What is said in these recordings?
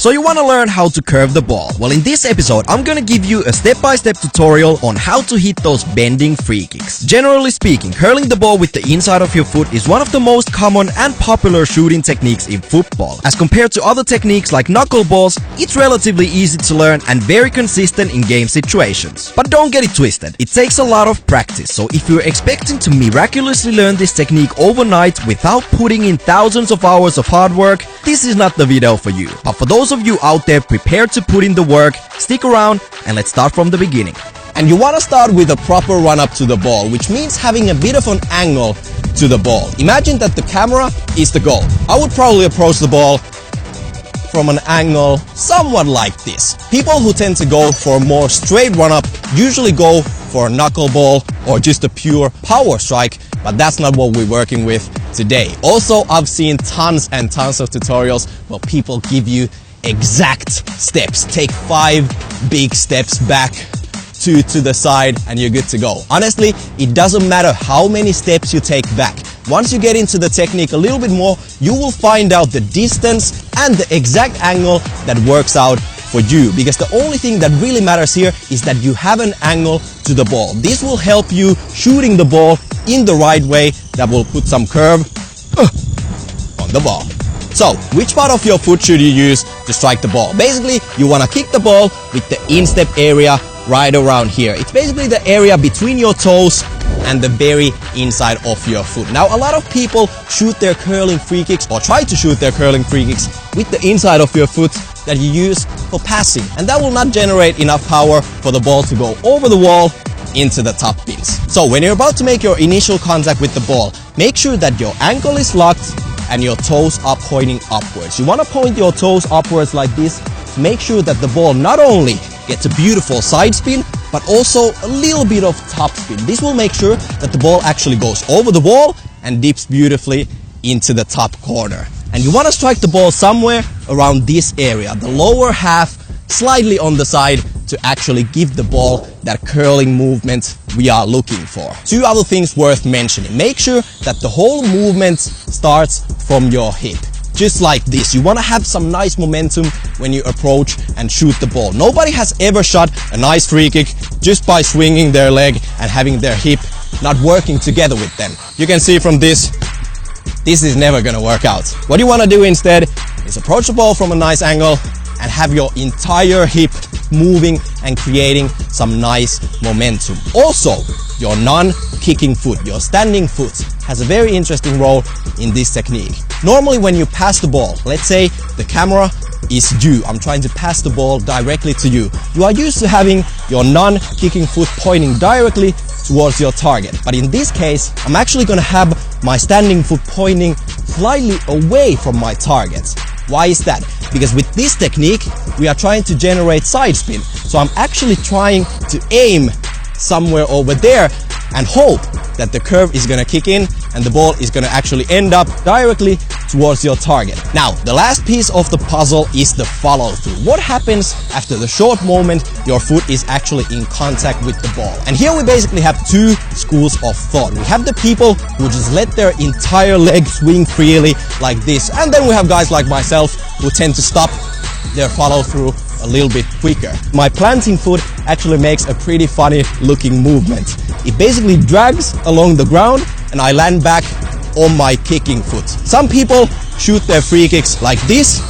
So you want to learn how to curve the ball. Well, in this episode, I'm gonna give you a step-by-step tutorial on how to hit those bending free kicks. Generally speaking, hurling the ball with the inside of your foot is one of the most common and popular shooting techniques in football. As compared to other techniques like knuckleballs, it's relatively easy to learn and very consistent in game situations. But don't get it twisted, it takes a lot of practice, so if you're expecting to miraculously learn this technique overnight without putting in thousands of hours of hard work, this is not the video for you. But for those of you out there prepared to put in the work, stick around and let's start from the beginning. And you want to start with a proper run up to the ball, which means having a bit of an angle to the ball. Imagine that the camera is the goal. I would probably approach the ball from an angle somewhat like this. People who tend to go for a more straight run up usually go for a knuckleball or just a pure power strike, but that's not what we're working with today. Also, I've seen tons and tons of tutorials where people give you exact steps. Take 5 big steps back, 2 to the side, and you're good to go. Honestly, it doesn't matter how many steps you take back. Once you get into the technique a little bit more, you will find out the distance and the exact angle that works out for you, because the only thing that really matters here is that you have an angle to the ball. This will help you shooting the ball in the right way that will put some curve on the ball. So, which part of your foot should you use to strike the ball? Basically, you want to kick the ball with the instep area right around here. It's basically the area between your toes and the very inside of your foot. Now, a lot of people shoot their curling free kicks or try to shoot their curling free kicks with the inside of your foot that you use for passing, and that will not generate enough power for the ball to go over the wall into the top pins. So when you're about to make your initial contact with the ball, make sure that your ankle is locked and your toes are pointing upwards. You want to point your toes upwards like this to make sure that the ball not only gets a beautiful side spin, but also a little bit of top spin. This will make sure that the ball actually goes over the wall and dips beautifully into the top corner. And you want to strike the ball somewhere around this area, the lower half, slightly on the side, to actually give the ball that curling movement we are looking for. 2 other things worth mentioning. Make sure that the whole movement starts from your hip. Just like this. You want to have some nice momentum when you approach and shoot the ball. Nobody has ever shot a nice free kick just by swinging their leg and having their hip not working together with them. You can see from this is never gonna work out. What you want to do instead is approach the ball from a nice angle and have your entire hip moving and creating some nice momentum. Also, your non-kicking foot, your standing foot, has a very interesting role in this technique. Normally when you pass the ball, let's say the camera is you, I'm trying to pass the ball directly to you. You are used to having your non-kicking foot pointing directly towards your target. But in this case, I'm actually gonna have my standing foot pointing slightly away from my target. Why is that? Because with this technique, we are trying to generate side spin. So I'm actually trying to aim somewhere over there and hope that the curve is gonna kick in and the ball is gonna actually end up directly towards your target. Now, the last piece of the puzzle is the follow through. What happens after the short moment your foot is actually in contact with the ball? And here we basically have 2 schools of thought. We have the people who just let their entire leg swing freely like this, and then we have guys like myself who tend to stop their follow through a little bit quicker. My planting foot actually makes a pretty funny looking movement. It basically drags along the ground and I land back on my kicking foot. Some people shoot their free kicks like this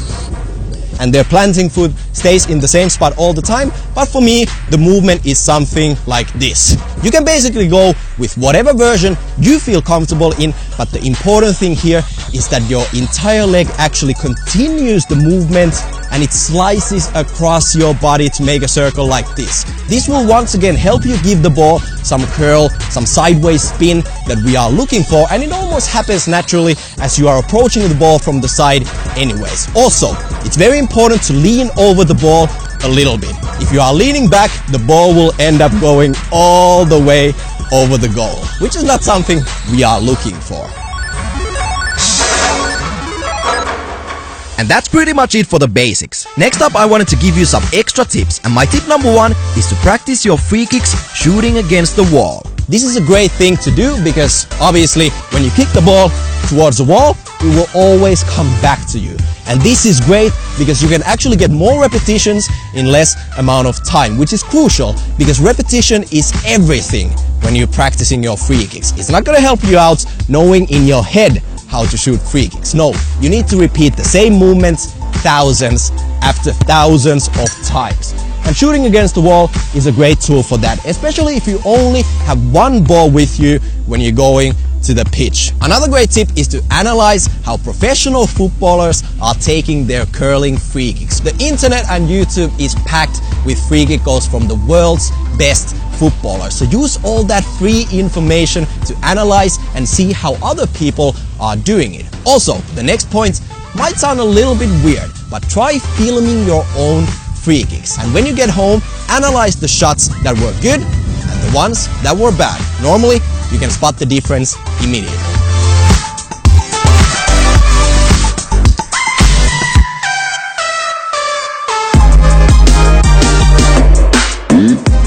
and their planting foot stays in the same spot all the time, but for me the movement is something like this. You can basically go with whatever version you feel comfortable in, but the important thing here is that your entire leg actually continues the movement and it slices across your body to make a circle like this. This will once again help you give the ball some curl, some sideways spin that we are looking for, and it almost happens naturally as you are approaching the ball from the side anyways. Also, it's very important to lean over the ball a little bit. If you are leaning back, the ball will end up going all the way over the goal, which is not something we are looking for. And that's pretty much it for the basics. Next up, I wanted to give you some extra tips, and my tip number 1 is to practice your free kicks shooting against the wall. This is a great thing to do because obviously when you kick the ball towards the wall, it will always come back to you. And this is great because you can actually get more repetitions in less amount of time, which is crucial because repetition is everything when you're practicing your free kicks. It's not gonna help you out knowing in your head how to shoot free kicks. No, you need to repeat the same movements thousands after thousands of times. And shooting against the wall is a great tool for that, especially if you only have one ball with you when you're going to the pitch. Another great tip is to analyze how professional footballers are taking their curling free kicks. The internet and YouTube is packed with free kick goals from the world's best footballers. So use all that free information to analyze and see how other people are doing it. Also, the next point might sound a little bit weird, but try filming your own free kicks. And when you get home, analyze the shots that were good and the ones that were bad. Normally, you can spot the difference immediately.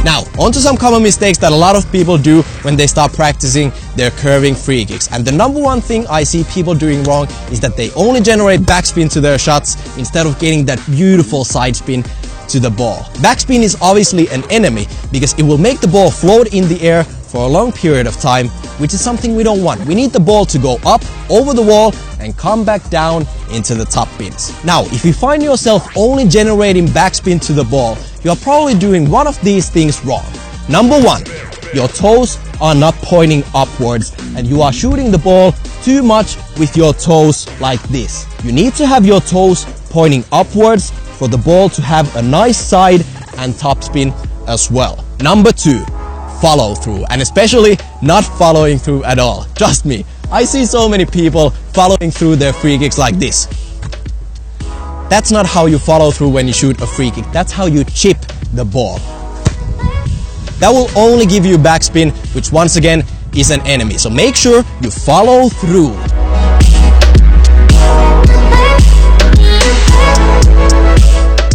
Now, on to some common mistakes that a lot of people do when they start practicing their curving free kicks. And the number one thing I see people doing wrong is that they only generate backspin to their shots instead of getting that beautiful side spin to the ball. Backspin is obviously an enemy because it will make the ball float in the air for a long period of time, which is something we don't want. We need the ball to go up over the wall and come back down into the top pins. Now, if you find yourself only generating backspin to the ball, you are probably doing one of these things wrong. Number one, your toes are not pointing upwards and you are shooting the ball too much with your toes like this. You need to have your toes pointing upwards for the ball to have a nice side and top spin as well. Number two, follow through, and especially not following through at all. Trust me, I see so many people following through their free kicks like this. That's not how you follow through when you shoot a free kick. That's how you chip the ball. That will only give you backspin, which once again is an enemy. So make sure you follow through.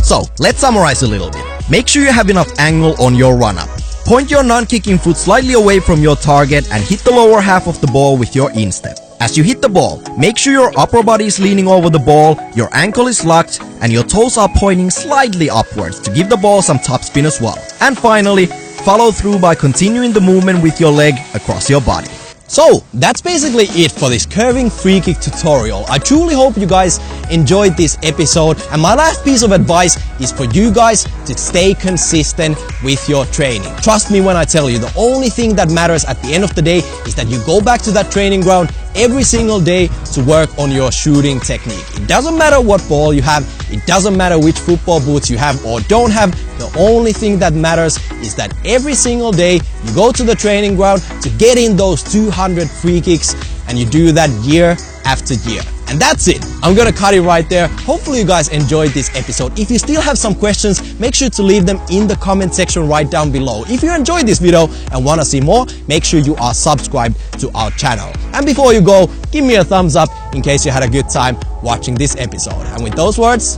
So, let's summarize a little bit. Make sure you have enough angle on your run-up. Point your non-kicking foot slightly away from your target and hit the lower half of the ball with your instep. As you hit the ball, make sure your upper body is leaning over the ball, your ankle is locked, and your toes are pointing slightly upwards to give the ball some top spin as well. And finally, follow through by continuing the movement with your leg across your body. So, that's basically it for this curving free kick tutorial. I truly hope you guys enjoyed this episode, and my last piece of advice is for you guys to stay consistent with your training. Trust me when I tell you, the only thing that matters at the end of the day is that you go back to that training ground every single day to work on your shooting technique. It doesn't matter what ball you have, it doesn't matter which football boots you have or don't have, the only thing that matters is that every single day you go to the training ground to get in those 200 free kicks, and you do that year after year. And that's it. I'm gonna cut it right there. Hopefully you guys enjoyed this episode. If you still have some questions, make sure to leave them in the comment section right down below. If you enjoyed this video and wanna see more, make sure you are subscribed to our channel. And before you go, give me a thumbs up in case you had a good time watching this episode. And with those words,